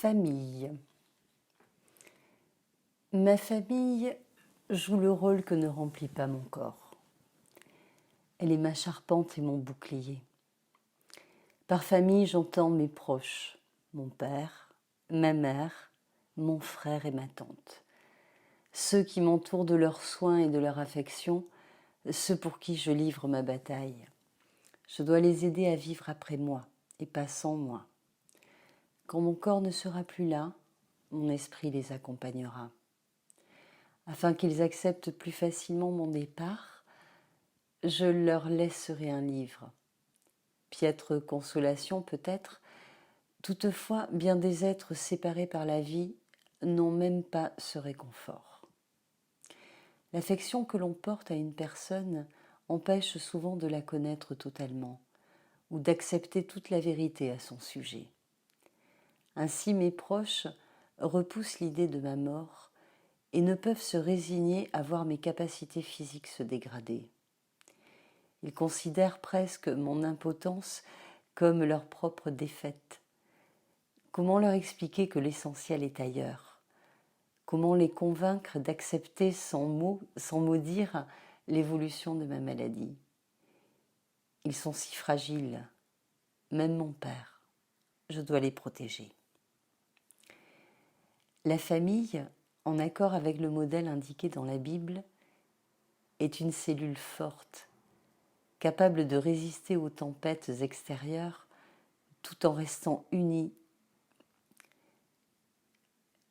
Famille. Ma famille joue le rôle que ne remplit pas mon corps. Elle est ma charpente et mon bouclier. Par famille, j'entends mes proches, mon père, ma mère, mon frère et ma tante. Ceux qui m'entourent de leurs soins et de leur affection, ceux pour qui je livre ma bataille. Je dois les aider à vivre après moi et pas sans moi. Quand mon corps ne sera plus là, mon esprit les accompagnera. Afin qu'ils acceptent plus facilement mon départ, je leur laisserai un livre. Piètre consolation peut-être, toutefois bien des êtres séparés par la vie n'ont même pas ce réconfort. L'affection que l'on porte à une personne empêche souvent de la connaître totalement ou d'accepter toute la vérité à son sujet. Ainsi mes proches repoussent l'idée de ma mort et ne peuvent se résigner à voir mes capacités physiques se dégrader. Ils considèrent presque mon impotence comme leur propre défaite. Comment leur expliquer que l'essentiel est ailleurs? Comment les convaincre d'accepter sans mots, sans maudire l'évolution de ma maladie? Ils sont si fragiles, même mon père. Je dois les protéger. La famille, en accord avec le modèle indiqué dans la Bible, est une cellule forte, capable de résister aux tempêtes extérieures tout en restant unie.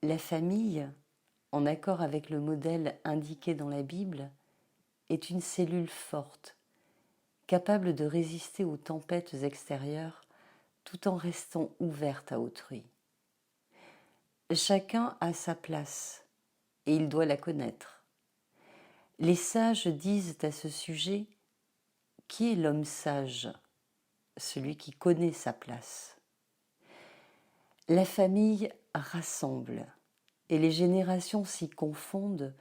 La famille, en accord avec le modèle indiqué dans la Bible, est une cellule forte, capable de résister aux tempêtes extérieures tout en restant ouverte à autrui. Chacun a sa place et il doit la connaître. Les sages disent à ce sujet: qui est l'homme sage? Celui qui connaît sa place. La famille rassemble et les générations s'y confondent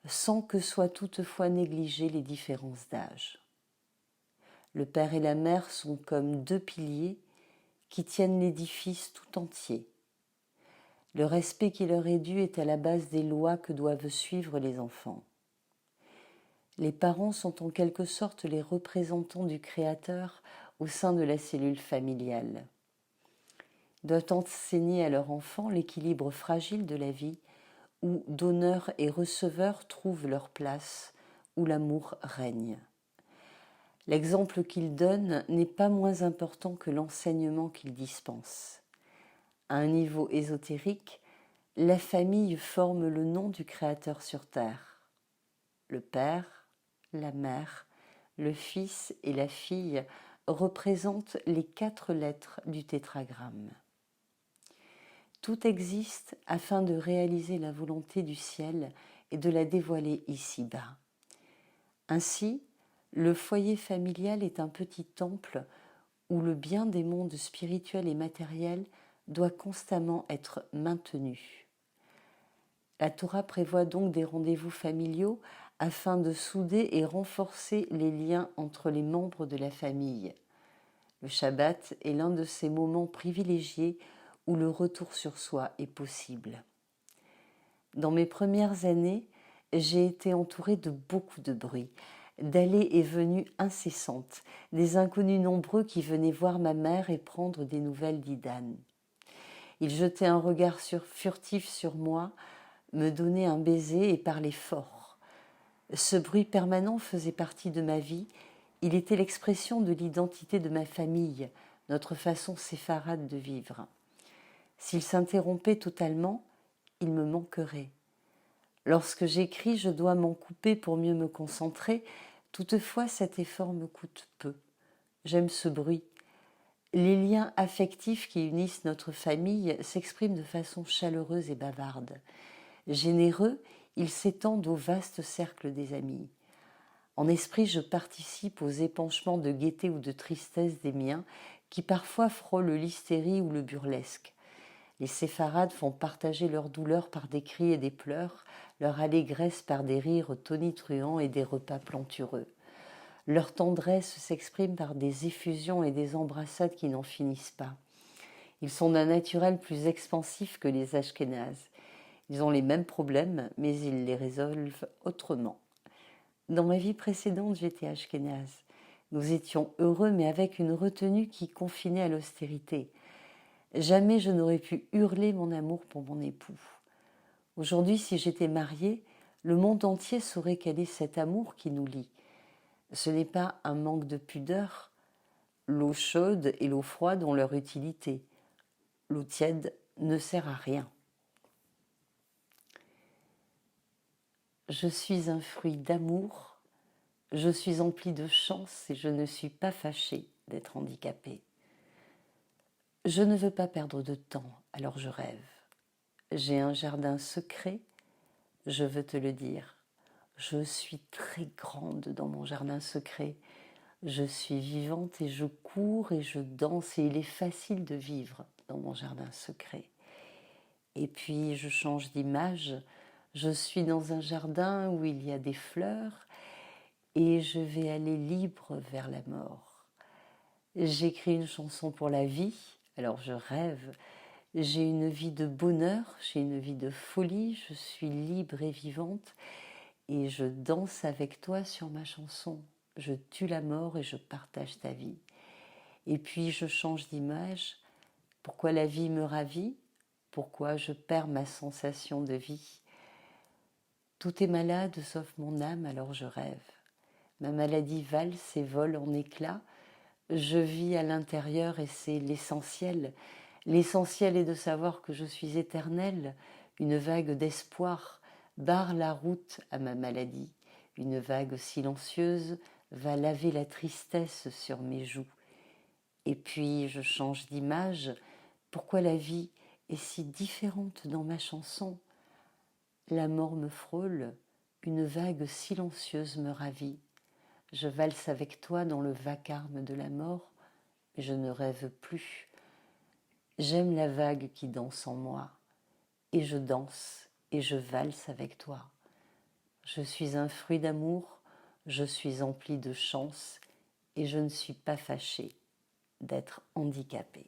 sans que soient toutefois négligées les différences d'âge. Le père et la mère sont comme deux piliers qui tiennent l'édifice tout entier. Le respect qui leur est dû est à la base des lois que doivent suivre les enfants. Les parents sont en quelque sorte les représentants du Créateur au sein de la cellule familiale. Ils doivent enseigner à leur enfant l'équilibre fragile de la vie où donneur et receveur trouvent leur place, où l'amour règne. L'exemple qu'ils donnent n'est pas moins important que l'enseignement qu'ils dispensent. À un niveau ésotérique, la famille forme le nom du Créateur sur terre. Le père, la mère, le fils et la fille représentent les 4 lettres du tétragramme. Tout existe afin de réaliser la volonté du ciel et de la dévoiler ici-bas. Ainsi, le foyer familial est un petit temple où le bien des mondes spirituels et matériels doit constamment être maintenu. La Torah prévoit donc des rendez-vous familiaux afin de souder et renforcer les liens entre les membres de la famille. Le Shabbat est l'un de ces moments privilégiés où le retour sur soi est possible. Dans mes premières années, j'ai été entourée de beaucoup de bruit, d'allées et venues incessantes, des inconnus nombreux qui venaient voir ma mère et prendre des nouvelles d'Idan. Ils jetaient un regard furtif sur moi, me donnaient un baiser et parlaient fort. Ce bruit permanent faisait partie de ma vie, il était l'expression de l'identité de ma famille, notre façon séfarade de vivre. S'il s'interrompait totalement, il me manquerait. Lorsque j'écris, je dois m'en couper pour mieux me concentrer. Toutefois, cet effort me coûte peu. J'aime ce bruit. Les liens affectifs qui unissent notre famille s'expriment de façon chaleureuse et bavarde. Généreux, ils s'étendent au vaste cercle des amis. En esprit, je participe aux épanchements de gaieté ou de tristesse des miens qui parfois frôlent l'hystérie ou le burlesque. Les séfarades font partager leur douleur par des cris et des pleurs, leur allégresse par des rires tonitruants et des repas plantureux. Leur tendresse s'exprime par des effusions et des embrassades qui n'en finissent pas. Ils sont d'un naturel plus expansif que les Ashkénazes. Ils ont les mêmes problèmes, mais ils les résolvent autrement. Dans ma vie précédente, j'étais ashkénaze. Nous étions heureux, mais avec une retenue qui confinait à l'austérité. Jamais je n'aurais pu hurler mon amour pour mon époux. Aujourd'hui, si j'étais mariée, le monde entier saurait quel est cet amour qui nous lie. Ce n'est pas un manque de pudeur. L'eau chaude et l'eau froide ont leur utilité. L'eau tiède ne sert à rien. Je suis un fruit d'amour, je suis emplie de chance et je ne suis pas fâchée d'être handicapée. Je ne veux pas perdre de temps, alors je rêve. J'ai un jardin secret, je veux te le dire. Je suis très grande dans mon jardin secret. Je suis vivante et je cours et je danse et il est facile de vivre dans mon jardin secret. Et puis je change d'image. Je suis dans un jardin où il y a des fleurs et je vais aller libre vers la mort. J'écris une chanson pour la vie, alors je rêve. J'ai une vie de bonheur, j'ai une vie de folie, je suis libre et vivante et je danse avec toi sur ma chanson. Je tue la mort et je partage ta vie. Et puis je change d'image. Pourquoi la vie me ravit? Pourquoi je perds ma sensation de vie? Tout est malade sauf mon âme, alors je rêve. Ma maladie valse et vole en éclats. Je vis à l'intérieur et c'est l'essentiel. L'essentiel est de savoir que je suis éternelle. Une vague d'espoir barre la route à ma maladie. Une vague silencieuse va laver la tristesse sur mes joues. Et puis je change d'image. Pourquoi la vie est si différente dans ma chanson? La mort me frôle, une vague silencieuse me ravit. Je valse avec toi dans le vacarme de la mort, mais je ne rêve plus. J'aime la vague qui danse en moi, et je danse et je valse avec toi. Je suis un fruit d'amour, je suis empli de chance, et je ne suis pas fâchée d'être handicapée.